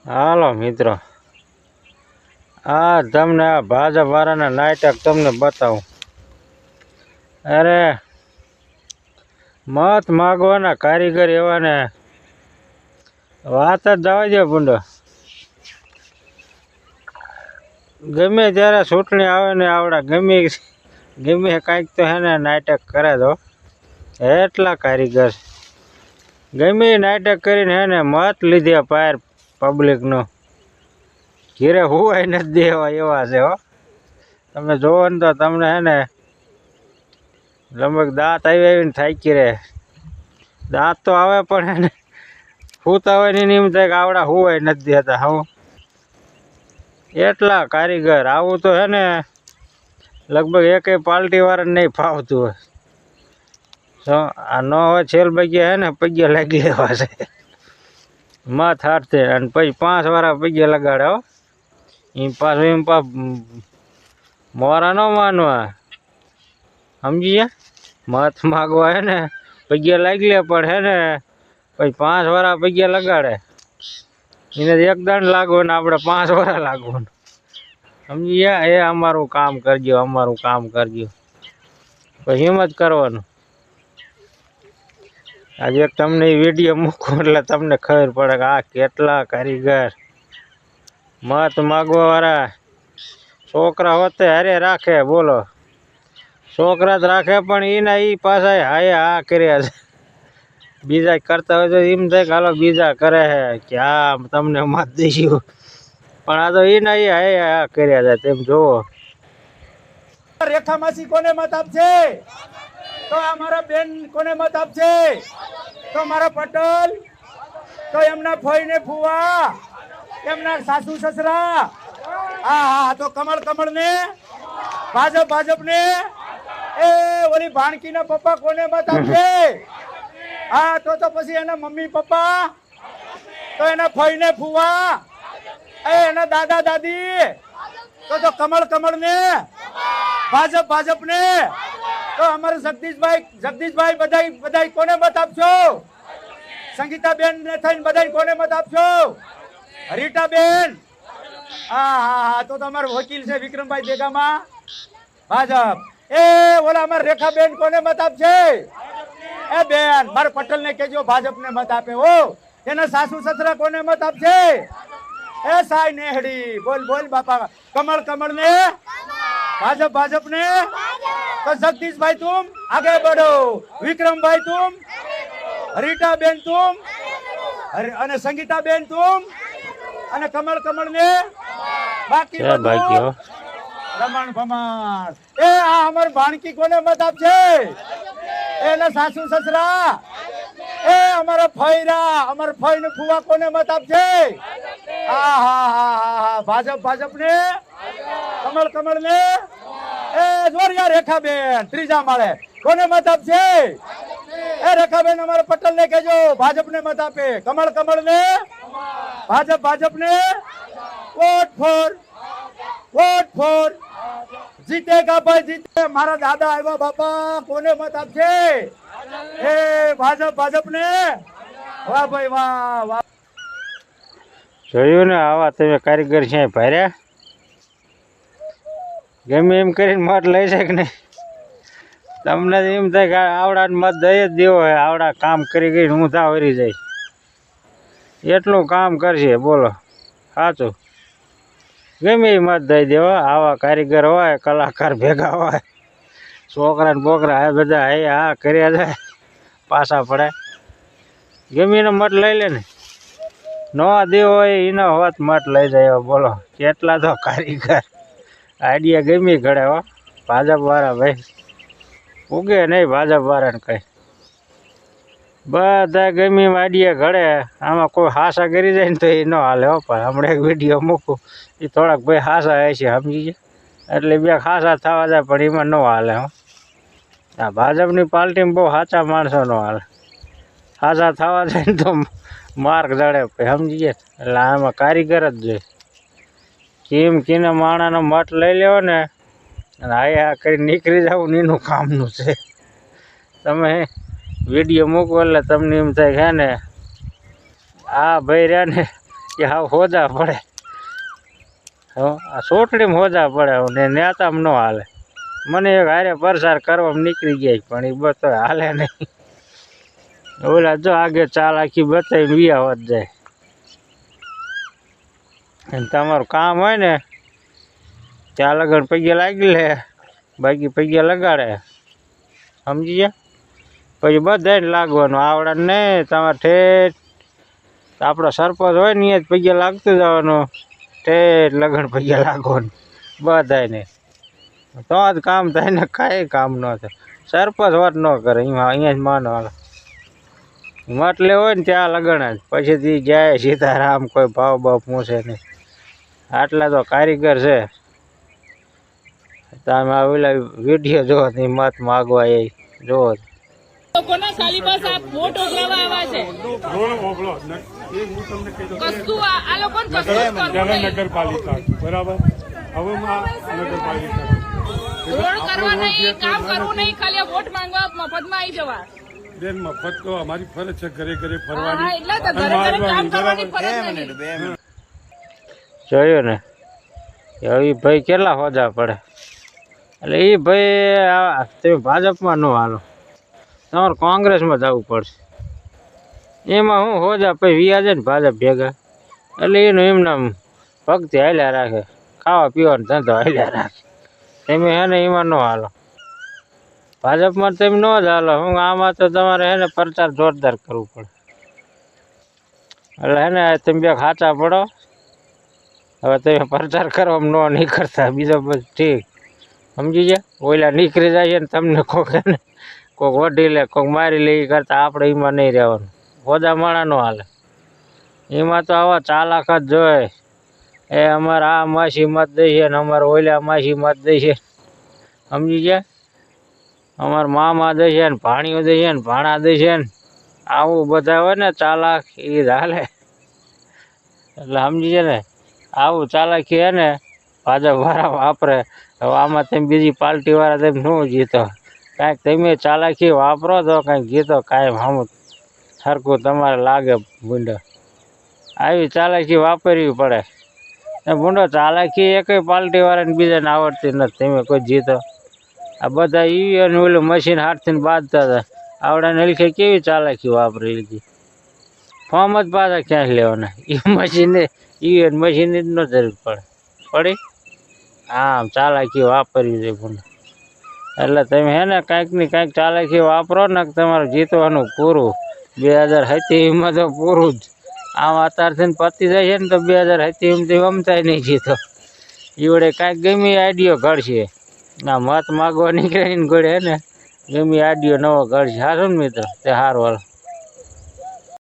હાલો મિત્રો, આ તમને આ ભાજપ વાળાના નાટક તમને બતાવું. અરે મત માગવાના કારીગર એવા ને વાત જ જવા દે ભૂંડો. ગમે ત્યારે ચૂંટણી આવે ને આવડા ગમે કાંઈક તો હે ને નાટક કરે તો એટલા કારીગર ગમે નાટક કરીને હે ને મત લીધે પાર પબ્લિકનો ઘેરે હુવાય નથી દેવા એવા છે હો. તમે જોવો ને તો તમને હે ને લગભગ દાંત આવીને થાકી રહે. દાંત તો આવે પણ હે ને સૂતા હોય ને એમ થાય કે આવડા હુવાય નથી દેતા. હું એટલા કારીગર આવું તો હે ને લગભગ એકેય પાર્ટી વાળાને નહીં ફાવતું હોય. આ ન હોય છેલ પગ્યા હે ને પગ્યા લાગી લેવા છે મત હારતે, અને પછી 5 વાળા પગ્યા લગાડે હો. એમ પાછું એમ મોરા ન માનવા, સમજી ગયા? મત માગવા હે ને પગ્યા લાગી લે પણ હે ને પછી 5 વાળા પગ્યા લગાડે. એને એક દંડ લાગવું ને આપણે 5 વાળા લાગવું, સમજી ગયા? એ અમારું કામ કરજો, અમારું કામ કરજો, પછી એમ જ કરવાનું. આજે એક તમને વિડીયો મૂકું એટલે તમને ખબર પડે કે આ કેટલા કારીગર મત માગવા વાળા છોકરા હોતે હારે રાખે. બોલો, છોકરા જ રાખે પણ એના એ પાછા હાયા હા કર્યા છે. બીજા કરતા હોય તો એમ થાય કે હાલો બીજા કરે છે કે આ તમને મત દઈશું, પણ આ તો એના એ હાયા હા કર્યા છે. તેમ જોવો. રેખા માસી કોને મત આપશે? તો અમારા બેન કોને મત આપશે? તો મારા પટેલ, તો એમના ફોઈ ને ફુવા, એમના સાસુ સસરા. હા હા, તો કમળ ને ભાજપ ને. એ ઓલી ભાણકી ના પપ્પા કોને મત આપશે? હા, તો પછી એના મમ્મી પપ્પા, તો એના ફોઈ ને ફુવા, એના દાદા દાદી, તો કમળ ને ભાજપ ને. તો અમારે જગદીશભાઈ બધા કોને મત આપશો? સંગીતાબેન ને થઈને બધા કોને મત આપશો? રીટાબેન. હા હા હા, તો અમારો વકીલ છે વિક્રમભાઈ દેગામાં, ભાજપ. એ ઓલા અમારે રેખાબેન કોને મત આપશે? એ બેન મારે પટેલ ને કેજો ભાજપ ને મત આપે હો. એના સાસુ સસરા કોને મત આપશે? એ સાઈ નેહડી. બોલ બાપા. કમળ ને ભાજપ ને. तो जगदीश भाई तुम आगे बढ़ो, विक्रम भाई तुम, रीटा बेन तुम, अने संगीता बेन तुम, अने कमल ने बाकी रमण भमण. ए आ हमर भाणकी कोने मत आपछे? एना सासू ससरा, ए हमारा फैरा, हमार फै ने फुवा कोने मत आपछे? हा हा हा हा, भाजप ने, कमल ने. ए जोरिया रेखाबेन त्रीजा माळे कोने मत आपछे? ए रेखाबेन हमारे पटेल ने कहेजो भाजप ने मत आपे. कमल ने भाजप ने. वोट फॉर जीतेगा भाई, जीते. मारा दादा आया बापा कोने मत आपछे? ए भाजप ने. वाह भाई वाह. જોયું ને આવા તમે કારીગર છે ભર્યા. ગમે એમ કરીને મત લઈ છે કે નહીં? તમને એમ થાય કે આવડાને મત દઈ જ દેવો હોય. આવડા કામ કરી ઊંધા વરી જાય એટલું કામ કરશે. બોલો સાચું? ગમે એ મત દઈ દેવા. આવા કારીગર હોય, કલાકાર ભેગા હોય, છોકરા ને બોકરા હે બધા હે હા કર્યા જાય, પાછા પડે. ગમે એને મત લઈ લે ને, ન દેવો હોય એનો હોત મત લઈ જાય. બોલો કેટલા તો કારીગર આઈડિયા ગમી ઘડે હો. ભાજપ વાળા ભાઈ ઉગે નહીં, ભાજપ વાળાને કઈ બધા ગમી આઈડિયા ઘડે. આમાં કોઈ હાસા કરી જાય ને તો એ ન હાલે હો. પણ હમણાં એક વિડીયો મૂકું, એ થોડાક ભાઈ હાસા હશે સમજી ગયા, એટલે બે હાસા થવા જાય પણ એમાં ન હાલે હો. આ ભાજપની પાર્ટીમાં બહુ સાચા માણસો ન હાલે. હાસા થવા જાય ને તો માર્ક જડે સમજી ગયા. એટલે આમાં કારીગર જ જોઈએ. કેમ કીને માણાનો મત લઈ લેવો ને અને આ કરી નીકળી જવું ને એનું કામનું છે. તમે વિડીયો મૂકો એટલે તમને એમ થાય કે ને આ ભાઈ રહ્યા ને કે હાવ હોજા પડે. હો આ સોટડીમાં હોજા પડે ને નેતામાં ન હાલે. મને એક હારે પ્રસાર કરવામાં નીકળી ગયા પણ એ બધો હાલે નહીં. ઓલા જો આગે ચાલાકી બતાવીને વિયા હોત જાય. અને તમારું કામ હોય ને ત્યાં લગન પગે લાગી લે, બાકી પગે લગાડે, સમજી ગયા? પછી બધાને લાગવાનું આવડે નહીં. તમારે ઠેઠ આપણો સરપંચ હોય ને જ પગે લાગતું જવાનું, ઠેઠ લગન પગે લાગવાનું બધાને. તો જ કામ થાય ને, કાંઈ કામ ન થાય. સરપંચ વાત ન કરે અહીંયા જ માનો હાલો. માટલે હોય ને ત્યાં લગણ જ, પછીથી જાય સીતારામ, કોઈ ભાવ ભાવ પૂછે નહીં. આટલા તો કારીગર છે. તમે ઓલા વિડીયો જોવો તો મત માગવા એ જોવો. લોકોના ખાલી બસ આ વોટ ઓગળવા આવ્યા છે. કશું આ લોકોને કશું જ કરવું નહીં. નગરપાલિકા બરાબર. હવે નગરપાલિકા રોડ કરવા નહીં, કામ કરવું નહીં, ખાલી વોટ માંગવા મફતમાં આવી જવા. બેન મફત તો અમારી ફરજ છે, ઘરે ઘરે હા, ફરવાની એટલે તો ઘરે ઘરે કામ કરવાની ફરજ નહીં. જોયું ને એ ભાઈ કેટલા હોજા પડે. એટલે એ ભાઈ તમે ભાજપમાં ન હાલો, તમારે કોંગ્રેસમાં જવું પડશે. એમાં હું હોજા પછી વ્યાજે ને ભાજપ ભેગા. એટલે એનું એમના ભક્તિ હાલ્યા રાખે, ખાવા પીવાનો ધંધો હાલ્યા રાખે. તમે હે ને એમાં ન હાલો, ભાજપમાં તમે ન જ હાલો. હું આમાં તો તમારે હે ને પ્રચાર જોરદાર કરવું પડે. એટલે હે ને તમે બે ખાચા પડો. હવે તમે પ્રચાર કરવામાં નહીં કરતા, બીજો બસ ઠીક, સમજી ગયા? ઓલા નીકળી જાય ને તમને કોક ને કોક વઢી લે, કોક મારી લે, એ કરતા આપણે એમાં નહીં રહેવાનું. હોદા માણા ન હાલે. એમાં તો આવા ચાલાક જ જોઈએ. એ અમારે આ માસી મત દઈએ ને અમારે ઓલા માસી મત દઈએ, સમજી ગયા? અમારે મામા દઈએ ને ભાણીઓ દઈએ ને ભાણા દઈએ ને આવું બધા હોય ને ચાલાક, એ જ હાલે. એટલે સમજી જાય ને, આવું ચાલાકી હે ને ભાજપ વાળા વાપરે. હવે આમાં તમે બીજી પાર્ટી વાળા તમે શું જીતો? કાંઈક તમે ચાલાકી વાપરો તો કાંઈક જીતો, કાંઈ આમ સરખું તમારે લાગે ભૂંડો. આવી ચાલાકી વાપરવી પડે. એ ભૂંડો ચાલાકી એકેય પાર્ટી વાળાને બીજાને આવડતી નથી. તમે કોઈ જીતો? આ બધા ઈવીએમ ઓલું મશીન હાથથી બાંધતા હતા, આવડાને લીખે કેવી ચાલાકી વાપરી લીધી. ફોર્મ જ પાછા ક્યાંય લેવાના, એ મશીને ઈવીએમ મશીન જ ન જરૂર પડે પડી. આમ ચાલાકી વાપરવી છે ભૂંડો. એટલે તમે હે ને કાંઈક ને કાંઈક ચાલાકી વાપરો ને તમારે જીતવાનું પૂરું. 2027માં તો પૂરું જ. આમ અત્યારથી પતી જાય છે ને તો 2027 અમતાય નહીં જીતો. એવડે કાંઈક ગમે આઈડિયો ઘડશે. ના મત માગવા નીકળે ને ગોળે હે ને ગમે આઈડિયો નવો ઘડશે. સારું ને મિત્રો? તે સારું હાલો.